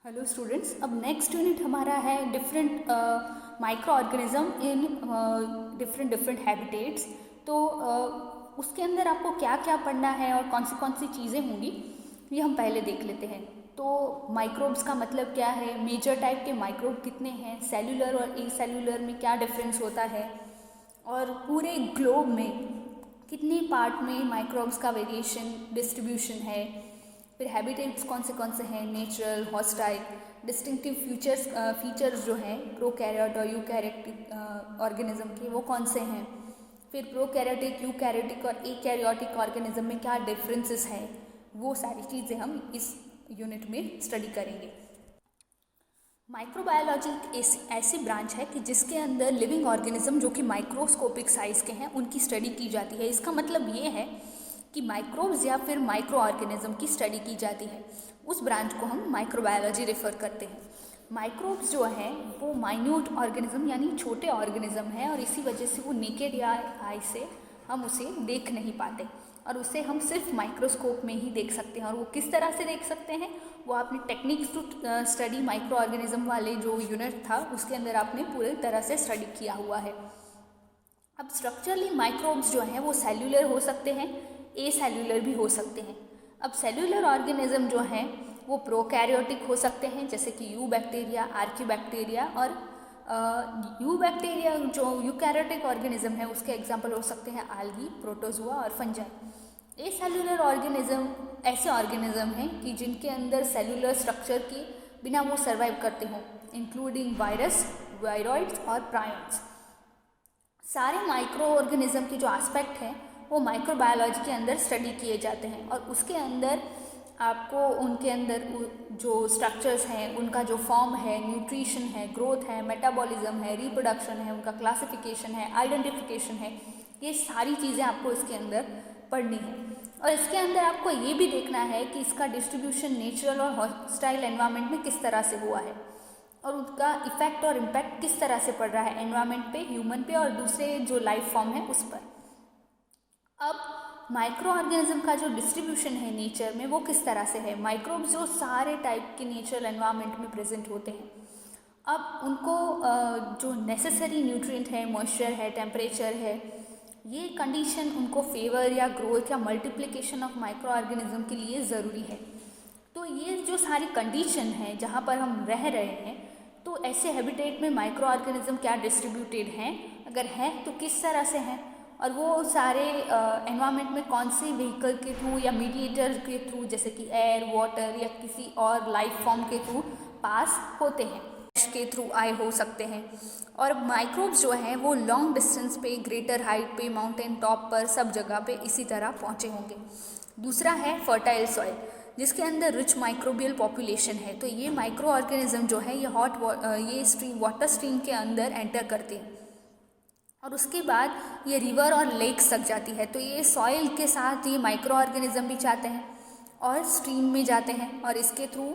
Hello students, अब next unit हमारा है different micro organism in different habitats. तो उसके अंदर आपको क्या क्या पढ़ना है और कौन सी चीज़ें होंगी ये हम पहले देख लेते हैं। तो माइक्रोब्स का मतलब क्या है, मेजर टाइप के माइक्रोब कितने हैं, सेलुलर और ए सेलुलर में क्या डिफरेंस होता है, और पूरे ग्लोब में कितने पार्ट में माइक्रोब्स का वेरिएशन डिस्ट्रीब्यूशन है। फिर हैबिटेट्स कौन से हैं, नेचुरल, हॉस्टाइल, डिस्टिंक्टिव फीचर्स जो हैं प्रोकैरियोट और यूकैरियोटिक ऑर्गेनिज्म के वो कौन से हैं। फिर प्रोकैरियोटिक, यूकैरियोटिक और एकैरियोटिक ऑर्गेनिज्म में क्या डिफरेंसेस हैं, वो सारी चीज़ें हम इस यूनिट में स्टडी करेंगे। माइक्रोबायोलॉजी एक ऐसी ब्रांच है कि जिसके अंदर लिविंग ऑर्गेनिज्म जो कि माइक्रोस्कोपिक साइज़ के हैं उनकी स्टडी की जाती है। इसका मतलब ये है कि माइक्रोब्स या फिर माइक्रो ऑर्गेनिज्म की स्टडी की जाती है, उस ब्रांच को हम माइक्रोबायोलॉजी रेफर करते हैं। माइक्रोब्स जो हैं वो माइन्यूट ऑर्गेनिज्म यानी छोटे ऑर्गेनिज्म है, और इसी वजह से वो नेकेड या आई से हम उसे देख नहीं पाते, और उसे हम सिर्फ माइक्रोस्कोप में ही देख सकते हैं। और वो किस तरह से देख सकते हैं, वो आपने techniques to study micro organism वाले जो यूनिट था उसके अंदर आपने पूरी तरह से स्टडी किया हुआ है। अब स्ट्रक्चरली माइक्रोब्स जो हैं वो सेल्यूलर हो सकते हैं, ए सेल्यूलर भी हो सकते हैं। अब सेल्यूलर ऑर्गेनिज्म जो हैं वो प्रोकैरियोटिक हो सकते हैं, जैसे कि यू बैक्टीरिया, आर्कियोबैक्टीरिया, और यू बैक्टीरिया जो यूकैरियोटिक ऑर्गेनिज्म है उसके एग्जाम्पल हो सकते हैं आल्गी, प्रोटोजुआ और फंजाई। ए सेल्यूलर ऑर्गेनिज्म ऐसे ऑर्गेनिज्म हैं कि जिनके अंदर सेल्यूलर स्ट्रक्चर के बिना वो सर्वाइव करते हों, इंक्लूडिंग वायरस, वायरॉइड्स और प्रायन्स। सारे माइक्रो ऑर्गेनिज्म के जो एस्पेक्ट हैं वो माइक्रोबायोलॉजी के अंदर स्टडी किए जाते हैं, और उसके अंदर आपको उनके अंदर जो स्ट्रक्चर्स हैं, उनका जो फॉर्म है, न्यूट्रिशन है, ग्रोथ है, मेटाबॉलिज्म है, रिप्रोडक्शन है, उनका क्लासिफिकेशन है, आइडेंटिफिकेशन है, ये सारी चीज़ें आपको इसके अंदर पढ़नी है। और इसके अंदर आपको ये भी देखना है कि इसका डिस्ट्रीब्यूशन नेचुरल और हॉस्टाइल एनवायरनमेंट में किस तरह से हुआ है, और उनका इफेक्ट और इम्पैक्ट किस तरह से पड़ रहा है एनवायरनमेंट पे, ह्यूमन पे और दूसरे जो लाइफ फॉर्म है उस पर। अब माइक्रो ऑर्गेनिज्म का जो डिस्ट्रीब्यूशन है नेचर में वो किस तरह से है। माइक्रोब्स जो सारे टाइप के नेचुरल एनवायरनमेंट में प्रेजेंट होते हैं, अब उनको जो नेसेसरी न्यूट्रिएंट है, मॉइस्चर है, टेम्परेचर है, ये कंडीशन उनको फेवर या ग्रोथ या मल्टीप्लिकेशन ऑफ माइक्रो ऑर्गेनिज्म के लिए ज़रूरी है। तो ये जो सारी कंडीशन है जहाँ पर हम रह रहे हैं, तो ऐसे हैबिटेट में माइक्रो ऑर्गेनिज्म क्या डिस्ट्रीब्यूटेड हैं, अगर हैं तो किस तरह से हैं, और वो सारे एनवायरनमेंट में कौन से व्हीकल के थ्रू या मीडिएटर के थ्रू, जैसे कि एयर, वाटर या किसी और लाइफ फॉर्म के थ्रू पास होते हैं, के थ्रू आए हो सकते हैं। और माइक्रोब्स जो हैं वो लॉन्ग डिस्टेंस पे, ग्रेटर हाइट पे, माउंटेन टॉप पर, सब जगह पे इसी तरह पहुँचे होंगे। दूसरा है फर्टाइल सॉइल, जिसके अंदर रिच माइक्रोबियल पॉपुलेशन है। तो ये माइक्रो ऑर्गेनिज्म जो है ये स्ट्रीम, वाटर स्ट्रीम के अंदर एंटर करते हैं, और उसके बाद ये रिवर और लेक्स तक जाती है। तो ये सॉइल के साथ ये माइक्रो ऑर्गेनिज्म भी जाते हैं और स्ट्रीम में जाते हैं, और इसके थ्रू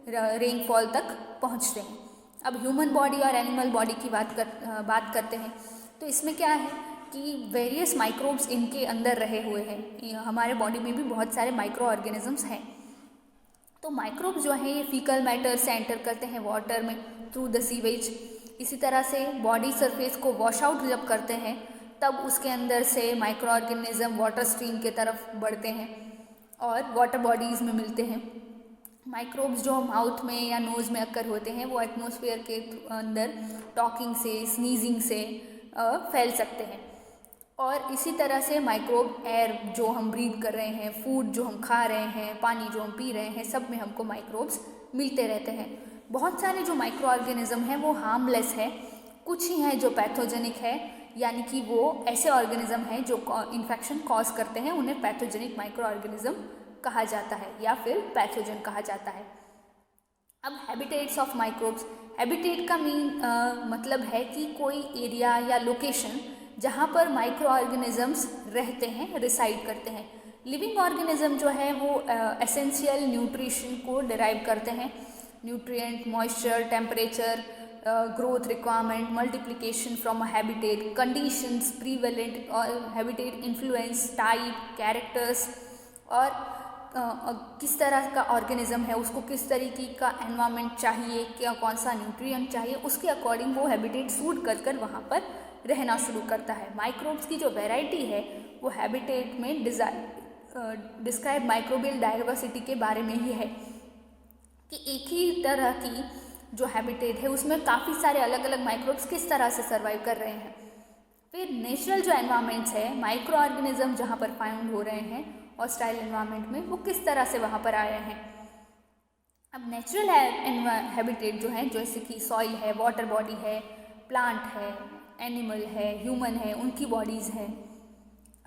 रेनफॉल तक पहुंचते हैं। अब ह्यूमन बॉडी और एनिमल बॉडी की बात करते हैं, तो इसमें क्या है कि वेरियस माइक्रोब्स इनके अंदर रहे हुए हैं। हमारे बॉडी में भी बहुत सारे माइक्रो ऑर्गेनिजम्स हैं। तो माइक्रोब्स जो हैं ये फीकल मैटर से एंटर करते हैं वाटर में थ्रू द सीवेज। इसी तरह से बॉडी सरफेस को वॉश आउट जब करते हैं तब उसके अंदर से माइक्रो ऑर्गेनिज्म वाटर स्ट्रीम के तरफ बढ़ते हैं और वाटर बॉडीज़ में मिलते हैं। माइक्रोब्स जो माउथ में या नोज़ में अक्कर होते हैं वो एटमॉस्फेयर के अंदर टॉकिंग से, स्नीजिंग से फैल सकते हैं। और इसी तरह से माइक्रोब एयर जो हम ब्रीथ कर रहे हैं, फूड जो हम खा रहे हैं, पानी जो हम पी रहे हैं, सब में हमको माइक्रोब्स मिलते रहते हैं। बहुत सारे जो माइक्रो ऑर्गेनिज्म हैं वो हार्मलेस है, कुछ ही हैं जो पैथोजेनिक है, यानी कि वो ऐसे ऑर्गेनिज्म हैं जो इन्फेक्शन कॉज करते हैं, उन्हें पैथोजेनिक माइक्रो ऑर्गेनिज्म कहा जाता है या फिर पैथोजन कहा जाता है। अब हैबिटेट्स ऑफ माइक्रोब्स, हैबिटेट का मतलब है कि कोई एरिया या लोकेशन जहाँ पर माइक्रो ऑर्गेनिजम्स रहते हैं, रिसाइड करते हैं। लिविंग ऑर्गेनिज्म जो है वो एसेंशियल न्यूट्रिशन को डिराइव करते हैं, nutrient, moisture, temperature, growth requirement, multiplication from a habitat, conditions prevalent और हैबिटेट इन्फ्लुएंस, टाइप, कैरेक्टर्स, और किस तरह का ऑर्गेनिज्म है, उसको किस तरीके का एनवायरनमेंट चाहिए, क्या कौन सा न्यूट्रिएंट चाहिए, उसके अकॉर्डिंग वो हैबिटेट सूट कर कर वहाँ पर रहना शुरू करता है। माइक्रोब्स की जो वैरायटी है वो हैबिटेट में डिस्क्राइब माइक्रोबियल डाइवर्सिटी के बारे में ही है कि एक ही तरह की जो हैबिटेट है उसमें काफ़ी सारे अलग अलग माइक्रोब्स किस तरह से सर्वाइव कर रहे हैं। फिर नेचुरल जो एनवायरनमेंट्स है, माइक्रो ऑर्गेनिज्म जहाँ पर फाउंड हो रहे हैं हॉस्टाइल एनवायरनमेंट में, वो किस तरह से वहाँ पर आए हैं। अब नेचुरल हैबिटेट जो है, जैसे कि सॉइल है, वाटर बॉडी है, प्लांट है, एनिमल है, ह्यूमन है, उनकी बॉडीज़ हैं।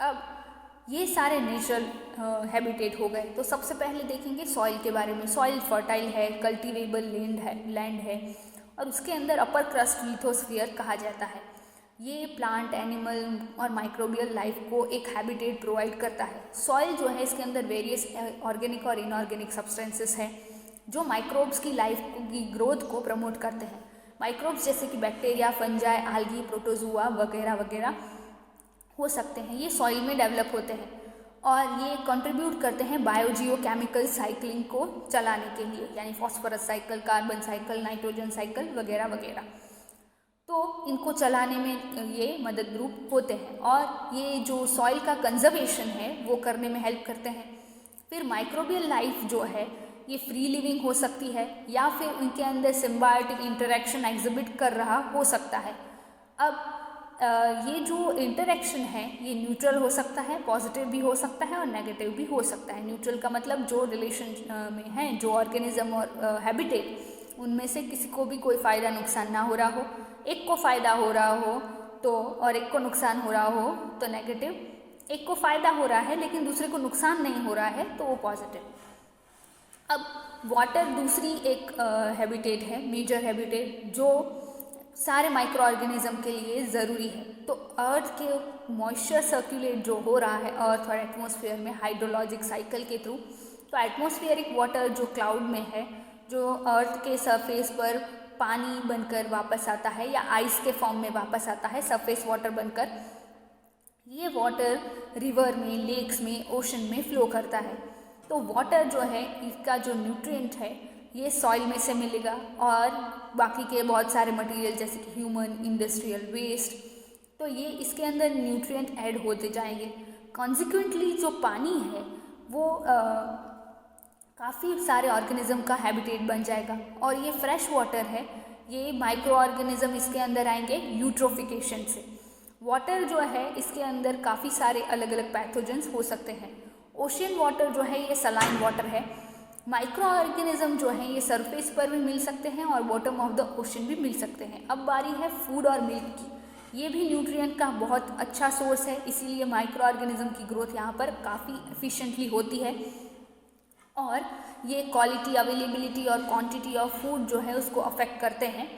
अब ये सारे नेचुरल हैबिटेट हो गए। तो सबसे पहले देखेंगे सॉइल के बारे में। सॉइल फर्टाइल है, कल्टीवेबल लैंड है और उसके अंदर अपर क्रस्ट लिथोस्फीयर कहा जाता है। ये प्लांट, एनिमल और माइक्रोबियल लाइफ को एक हैबिटेट प्रोवाइड करता है। सॉइल जो है, इसके अंदर वेरियस ऑर्गेनिक और इनऑर्गेनिक सब्सटेंसेस हैं जो माइक्रोब्स की लाइफ की ग्रोथ को प्रमोट करते हैं। माइक्रोब्स जैसे कि बैक्टीरिया, फंजाई, आल्गी, प्रोटोजुआ वगैरह वगैरह हो सकते हैं, ये सॉइल में डेवलप होते हैं और ये कंट्रीब्यूट करते हैं बायोजियोकेमिकल साइक्लिंग को चलाने के लिए, यानी phosphorus cycle, carbon cycle, nitrogen cycle वगैरह वगैरह। तो इनको चलाने में ये मददरूप होते हैं और ये जो सॉइल का कंजर्वेशन है वो करने में हेल्प करते हैं। फिर माइक्रोबियल लाइफ जो है ये फ्री लिविंग हो सकती है या फिर उनके अंदर सिम्बायोटिक इंटरेक्शन एग्जिबिट कर रहा हो सकता है। अब ये जो इंटरेक्शन है ये न्यूट्रल हो सकता है, पॉजिटिव भी हो सकता है और नेगेटिव भी हो सकता है। न्यूट्रल का मतलब जो रिलेशन में है, जो ऑर्गेनिज्म और हैबिटेट, उनमें से किसी को भी कोई फ़ायदा नुकसान ना हो रहा हो, एक को फ़ायदा हो रहा हो तो और एक को नुकसान हो रहा हो तो नेगेटिव, एक को फ़ायदा हो रहा है लेकिन दूसरे को नुकसान नहीं हो रहा है तो वो पॉजिटिव। अब वाटर दूसरी एक हैबिटेट है, मेजर हैबिटेट, जो सारे माइक्रो ऑर्गेनिज्म के लिए ज़रूरी है। तो अर्थ के मॉइस्चर सर्कुलेट जो हो रहा है अर्थ और एटमॉस्फेयर में हाइड्रोलॉजिक साइकिल के थ्रू, तो एटमॉस्फेरिक वाटर जो क्लाउड में है, जो अर्थ के सरफेस पर पानी बनकर वापस आता है या आइस के फॉर्म में वापस आता है सरफेस वाटर बनकर, ये वाटर रिवर में, लेक्स में, ओशन में फ्लो करता है। तो वाटर जो है इसका जो न्यूट्रिएंट है ये सॉइल में से मिलेगा और बाकी के बहुत सारे मटेरियल जैसे कि ह्यूमन, इंडस्ट्रियल वेस्ट, तो ये इसके अंदर न्यूट्रिएंट ऐड होते जाएंगे। कॉन्सिक्वेंटली जो पानी है वो काफ़ी सारे ऑर्गेनिज्म का हैबिटेट बन जाएगा और ये फ्रेश वाटर है, ये माइक्रो ऑर्गेनिज्म इसके अंदर आएंगे यूट्रोफिकेशन से। वाटर जो है इसके अंदर काफ़ी सारे अलग अलग पैथोजेंस हो सकते हैं। ओशियन वाटर जो है ये सलाइन वाटर है। माइक्रो ऑर्गेनिज्म जो है ये सरफेस पर भी मिल सकते हैं और बॉटम ऑफ द ओशन भी मिल सकते हैं। अब बारी है फूड और मिल्क की। ये भी न्यूट्रिएंट का बहुत अच्छा सोर्स है, इसीलिए माइक्रो ऑर्गेनिज्म की ग्रोथ यहाँ पर काफ़ी एफिशिएंटली होती है और ये क्वालिटी, अवेलेबिलिटी और क्वांटिटी ऑफ फूड जो है उसको अफेक्ट करते हैं।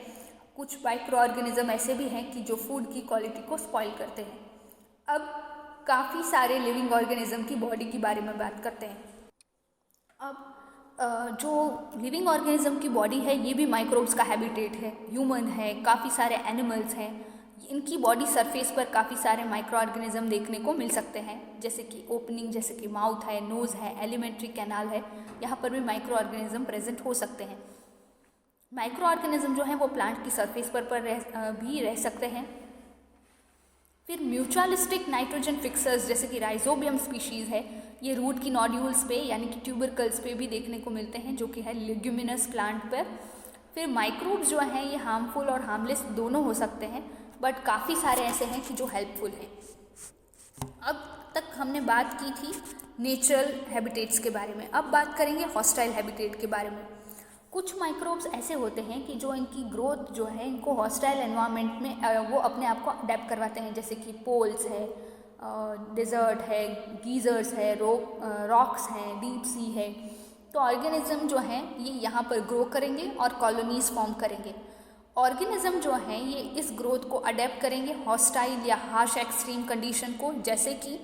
कुछ माइक्रो ऑर्गेनिज्म ऐसे भी हैं कि जो फूड की क्वालिटी को स्पॉइल करते हैं। अब काफ़ी सारे लिविंग ऑर्गेनिज्म की बॉडी के बारे में बात करते हैं। अब जो लिविंग ऑर्गेनिज्म की बॉडी है ये भी माइक्रोब्स का हैबिटेट है। ह्यूमन है, काफ़ी सारे एनिमल्स हैं, इनकी बॉडी सरफेस पर काफ़ी सारे माइक्रो ऑर्गेनिज्म देखने को मिल सकते हैं, जैसे कि ओपनिंग, जैसे कि माउथ है, नोज़ है, एलिमेंट्री कैनाल है, यहाँ पर भी माइक्रो ऑर्गेनिज्म प्रेजेंट हो सकते हैं। माइक्रो ऑर्गेनिज्म जो है वो प्लांट की सरफेस पर भी रह सकते हैं। फिर म्यूचुअलिस्टिक नाइट्रोजन फिक्सर्स जैसे कि राइजोबियम स्पीशीज़ है, ये रूट की नॉड्यूल्स पे यानी कि ट्यूबरकल्स पे भी देखने को मिलते हैं, जो कि है लेग्यूमिनस प्लांट पर। फिर माइक्रोब्स जो हैं ये हार्मफुल और हार्मलेस दोनों हो सकते हैं, बट काफ़ी सारे ऐसे हैं कि जो हेल्पफुल हैं। अब तक हमने बात की थी नेचुरल हैबिटेट्स के बारे में, अब बात करेंगे हॉस्टाइल हैबिटेट के बारे में। कुछ माइक्रोब्स ऐसे होते हैं कि जो इनकी ग्रोथ जो है इनको हॉस्टाइल एनवायरनमेंट में वो अपने आप को अडेप्ट करवाते हैं, जैसे कि पोल्स है, डेजर्ट है, गीज़र्स है, रॉक्स हैं, डीप सी है। तो ऑर्गेनिज्म जो हैं ये यहाँ पर ग्रो करेंगे और कॉलोनीज फॉर्म करेंगे। ऑर्गेनिज्म जो हैं ये इस ग्रोथ को अडेप्ट करेंगे हॉस्टाइल या हार्श एक्सट्रीम कंडीशन को, जैसे कि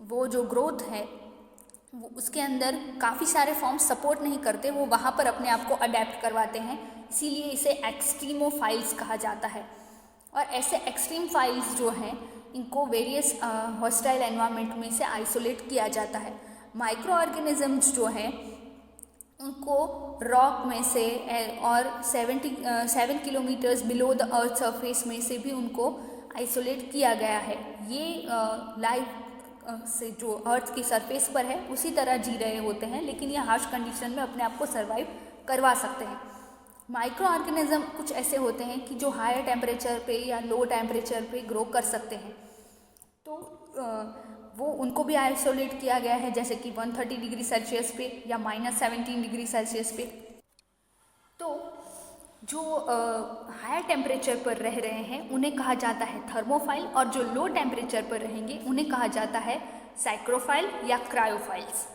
वो जो ग्रोथ है वो उसके अंदर काफ़ी सारे फॉर्म्स सपोर्ट नहीं करते, वो वहाँ पर अपने आप को अडेप्ट करवाते हैं, इसीलिए इसे एक्सट्रीमोफाइल्स कहा जाता है। और ऐसे एक्सट्रीम फाइल्स जो हैं इनको वेरियस हॉस्टाइल एनवायरनमेंट में से आइसोलेट किया जाता है। माइक्रो ऑर्गेनिजम्स जो हैं उनको रॉक में से और 7 kilometres below the earth surface में से भी उनको आइसोलेट किया गया है। ये लाइफ से जो अर्थ की सरफेस पर है उसी तरह जी रहे होते हैं, लेकिन ये हार्श कंडीशन में अपने आप को सर्वाइव करवा सकते हैं। माइक्रो ऑर्गेनिज्म कुछ ऐसे होते हैं कि जो हायर टेम्परेचर पे या लो टेम्परेचर पे ग्रो कर सकते हैं, तो वो उनको भी आइसोलेट किया गया है, जैसे कि 130 डिग्री सेल्सियस पे या -17 डिग्री सेल्सियस पे। तो जो हायर टेम्परेचर पर रह रहे हैं उन्हें कहा जाता है थर्मोफाइल, और जो लो टेम्परेचर पर रहेंगे उन्हें कहा जाता है साइक्रोफाइल या क्रायोफाइल्स।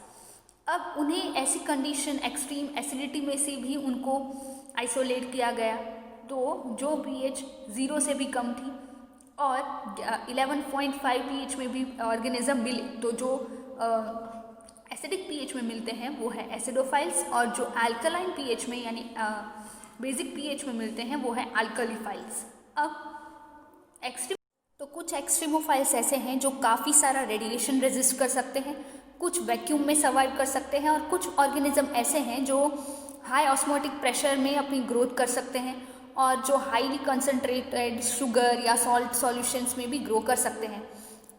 अब उन्हें ऐसी कंडीशन एक्सट्रीम एसिडिटी में से भी उनको आइसोलेट किया गया, तो जो pH 0 से भी कम थी और 11.5 pH में भी ऑर्गेनिज्म मिले, तो जो एसिडिक pH में मिलते हैं वो है एसिडोफाइल्स, और जो अल्कलाइन pH में यानी बेसिक pH में मिलते हैं वो है अल्कलीफाइल्स। अब तो कुछ एक्सट्रीमोफाइल्स ऐसे हैं जो काफ़ी सारा रेडिएशन रेजिस्ट कर सकते हैं, कुछ वैक्यूम में सर्वाइव कर सकते हैं, और कुछ ऑर्गेनिज्म ऐसे हैं जो हाई ऑस्मोटिक प्रेशर में अपनी ग्रोथ कर सकते हैं और जो हाईली कंसनट्रेटेड शुगर या सॉल्ट सॉल्यूशंस में भी ग्रो कर सकते हैं।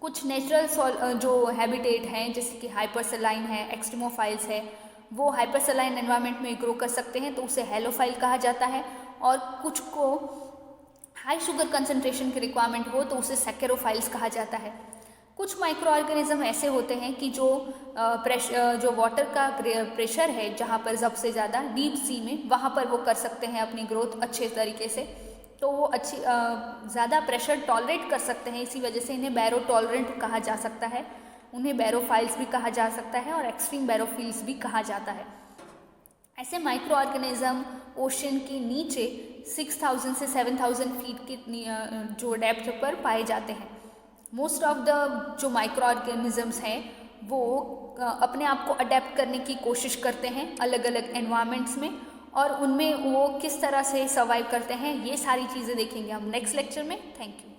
कुछ नेचुरल जो हैबिटेट हैं जैसे कि हाइपरसेलाइन है, एक्सट्रीमोफाइल्स है, वो हाइपरसेलाइन एनवायरनमेंट में ग्रो कर सकते हैं, तो उसे हेलोफाइल कहा जाता है। और कुछ को हाई शुगर कंसनट्रेशन की रिक्वायरमेंट हो तो उसे सैकेरोफाइल्स कहा जाता है। कुछ माइक्रो ऑर्गेनिज्म ऐसे होते हैं कि जो वाटर का प्रेशर है जहाँ पर सबसे ज़्यादा डीप सी में, वहाँ पर वो कर सकते हैं अपनी ग्रोथ अच्छे तरीके से, तो वो अच्छी ज़्यादा प्रेशर टॉलरेट कर सकते हैं, इसी वजह से इन्हें बैरो टॉलरेंट कहा जा सकता है। उन्हें बैरोफाइल्स भी कहा जा सकता है और एक्सट्रीम बैरोफिल्स भी कहा जाता है। ऐसे माइक्रो ऑर्गेनिज्म ओशन के नीचे 6000 से 7000 फीट की जो डेप्थ पर पाए जाते हैं। मोस्ट ऑफ द जो माइक्रो ऑर्गेनिजम्स हैं वो अपने आप को अडेप्ट करने की कोशिश करते हैं अलग अलग एनवायरनमेंट्स में, और उनमें वो किस तरह से सर्वाइव करते हैं ये सारी चीज़ें देखेंगे हम नेक्स्ट लेक्चर में। Thank you.